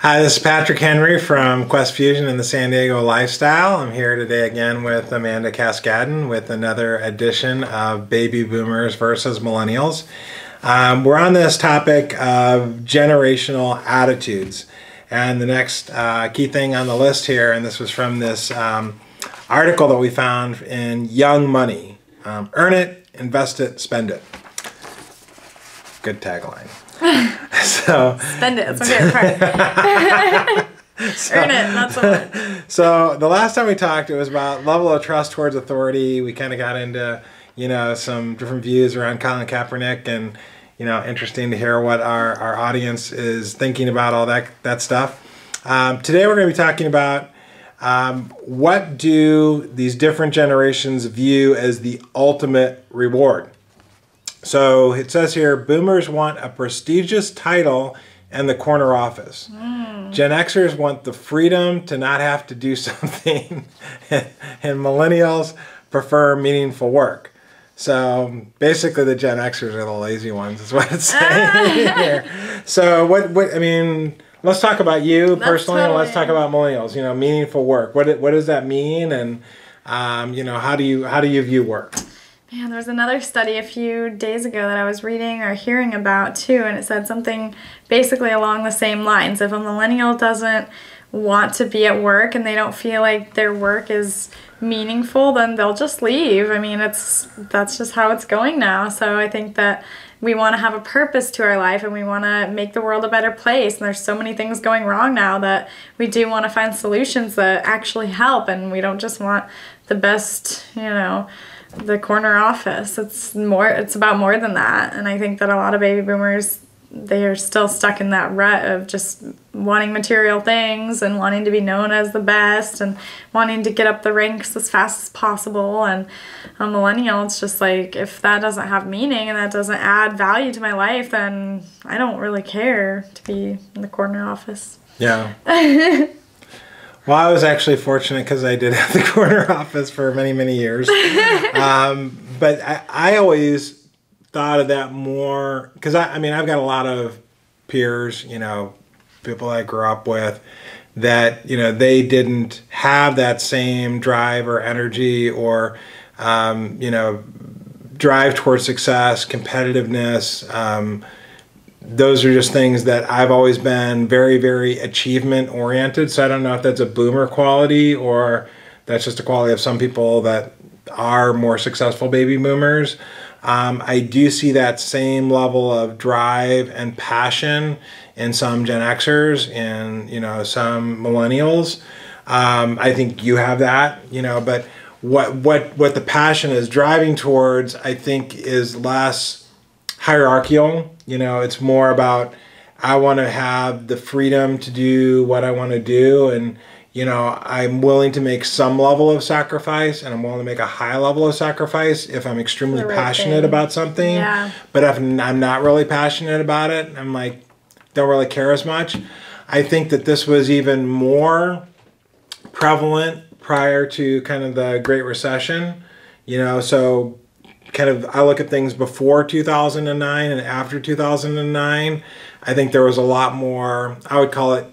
Hi, this is Patrick Henry from Quest Fusion and the San Diego Lifestyle. I'm here today again with Amanda Cascadden with another edition of Baby Boomers versus Millennials. We're on this topic of generational attitudes. And the next key thing on the list here, and this was from this article that we found in Young Money. Earn it, invest it, spend it. Good tagline. So spend it. That's my favorite part. Earn it, not so much. So the last time we talked, it was about level of trust towards authority. We kind of got into, some different views around Colin Kaepernick, and interesting to hear what our audience is thinking about all that stuff. Today we're going to be talking about what do these different generations view as the ultimate reward. So it says here, boomers want a prestigious title and the corner office. Gen Xers want the freedom to not have to do something, and millennials prefer meaningful work. So basically the Gen Xers are the lazy ones, is what it's saying here. So let's talk about you personally, and let's talk about millennials. Meaningful work. What does that mean, and how do you view work? Man, there was another study a few days ago that I was reading or hearing about too, and it said something basically along the same lines. If a millennial doesn't want to be at work and they don't feel like their work is meaningful, then they'll just leave. I mean, that's just how it's going now. So I think that we want to have a purpose to our life, and we want to make the world a better place. And there's so many things going wrong now that we do want to find solutions that actually help, and we don't just want the best, the corner office. It's about more than that. And I think that a lot of baby boomers, they are still stuck in that rut of just wanting material things and wanting to be known as the best and wanting to get up the ranks as fast as possible. And a millennial, it's just like, if that doesn't have meaning and that doesn't add value to my life, then I don't really care to be in the corner office. Yeah. Well, I was actually fortunate because I did have the corner office for many, many years. But I always thought of that more because, I've got a lot of peers, people I grew up with that, they didn't have that same drive or energy or, drive towards success, competitiveness. Those are just things that I've always been very, very achievement oriented. So I don't know if that's a boomer quality or that's just a quality of some people that are more successful baby boomers. I do see that same level of drive and passion in some Gen Xers and, some millennials. I think you have that, but what the passion is driving towards, I think, is less hierarchical. It's more about, I want to have the freedom to do what I want to do, and I'm willing to make some level of sacrifice, and I'm willing to make a high level of sacrifice if I'm extremely passionate about something. Yeah. But if I'm not really passionate about it, I'm like, don't really care as much. I think that this was even more prevalent prior to kind of the Great Recession, so kind of, I look at things before 2009 and after 2009. I think there was a lot more, I would call it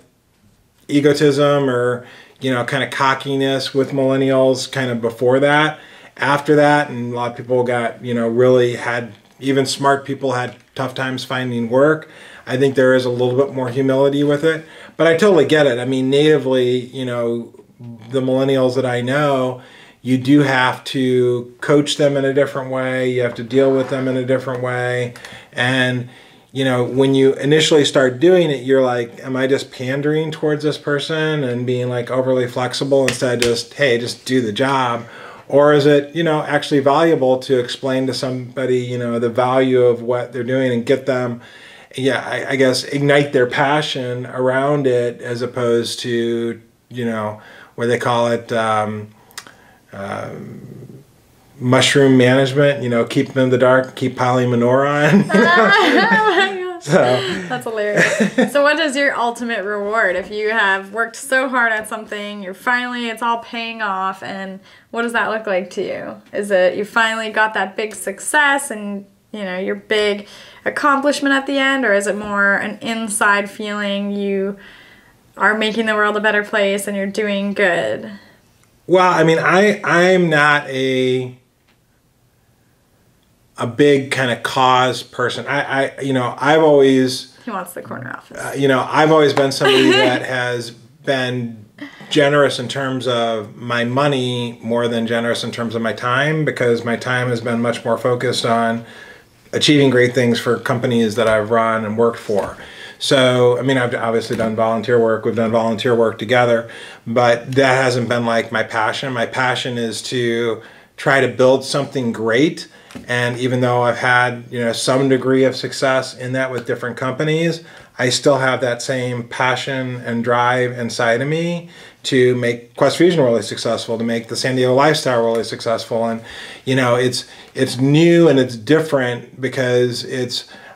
egotism or, kind of cockiness with millennials kind of before that. After that, and a lot of people got, really had, even smart people had tough times finding work. I think there is a little bit more humility with it. But I totally get it. I mean, natively, the millennials that I know, you do have to coach them in a different way. You have to deal with them in a different way. And, when you initially start doing it, you're like, am I just pandering towards this person and being like overly flexible instead of just, hey, just do the job? Or is it, actually valuable to explain to somebody, the value of what they're doing and get them, I guess, ignite their passion around it, as opposed to, what they call it, mushroom management, keep them in the dark, keep piling menorah on. So that's hilarious. So what is your ultimate reward if you have worked so hard at something, it's all paying off, and what does that look like to you? Is it you finally got that big success and your big accomplishment at the end, or is it more an inside feeling you are making the world a better place and you're doing good? Well, I mean, I'm not a big kind of cause person. I've always, He wants the corner office. I've always been somebody that has been generous in terms of my money more than generous in terms of my time, because my time has been much more focused on achieving great things for companies that I've run and worked for. So, I mean, I've obviously done volunteer work. We've done volunteer work together, but that hasn't been like my passion. My passion is to try to build something great. And even though I've had, some degree of success in that with different companies, I still have that same passion and drive inside of me to make Quest Fusion really successful, to make the San Diego lifestyle really successful. And, it's new and it's different because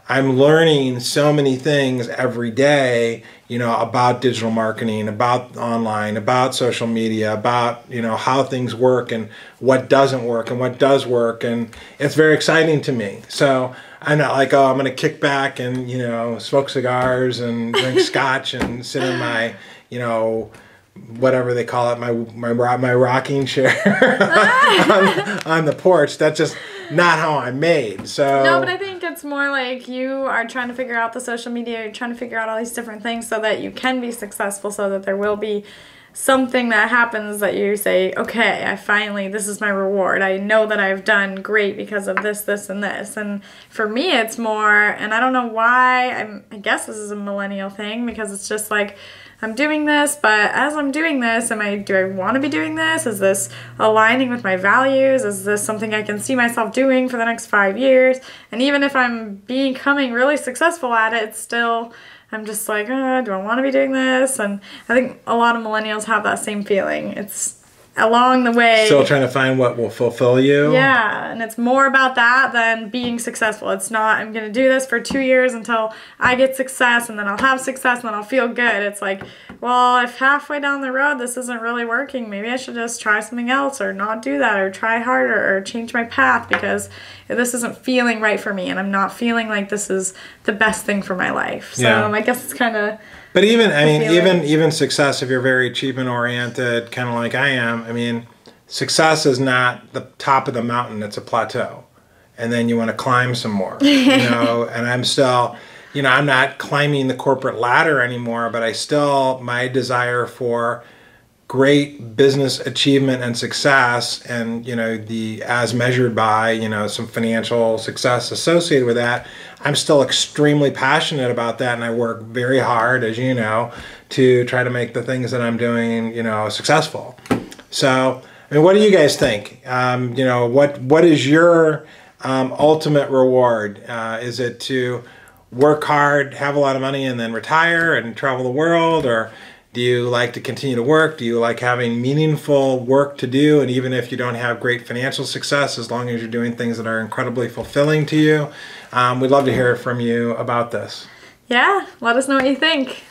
I'm learning so many things every day, about digital marketing, about online, about social media, about, how things work and what doesn't work and what does work. And it's very exciting to me. So I'm not like, oh, I'm going to kick back and, smoke cigars and drink scotch and sit in my, whatever they call it, my rocking chair on the porch. That's just not how I'm made. So no, but I think it's more like you are trying to figure out the social media, you're trying to figure out all these different things so that you can be successful, so that there will be something that happens that you say, okay, this is my reward. I know that I've done great because of this, this, and this. And for me, it's more, and I don't know why, I guess this is a millennial thing, because it's just like, I'm doing this, but as I'm doing this, do I want to be doing this? Is this aligning with my values? Is this something I can see myself doing for the next 5 years? And even if I'm becoming really successful at it, still, I'm just like, do I want to be doing this? And I think a lot of millennials have that same feeling. It's along the way. Still trying to find what will fulfill you. Yeah, and it's more about that than being successful. It's not, I'm going to do this for 2 years until I get success, and then I'll have success, and then I'll feel good. It's like, well, if halfway down the road this isn't really working, maybe I should just try something else, or not do that, or try harder, or change my path, because this isn't feeling right for me, and I'm not feeling like this is the best thing for my life. So yeah. I guess it's kind of... But even success, if you're very achievement oriented, kind of like I am, success is not the top of the mountain, it's a plateau. And then you want to climb some more, and I'm still, I'm not climbing the corporate ladder anymore, but my desire for great business achievement and success, and as measured by some financial success associated with that, I'm still extremely passionate about that, and I work very hard, as you know, to try to make the things that I'm doing successful. So what do you guys think? What is your ultimate reward? Is it to work hard, have a lot of money, and then retire and travel the world, or do you like to continue to work? Do you like having meaningful work to do? And even if you don't have great financial success, as long as you're doing things that are incredibly fulfilling to you, we'd love to hear from you about this. Yeah, let us know what you think.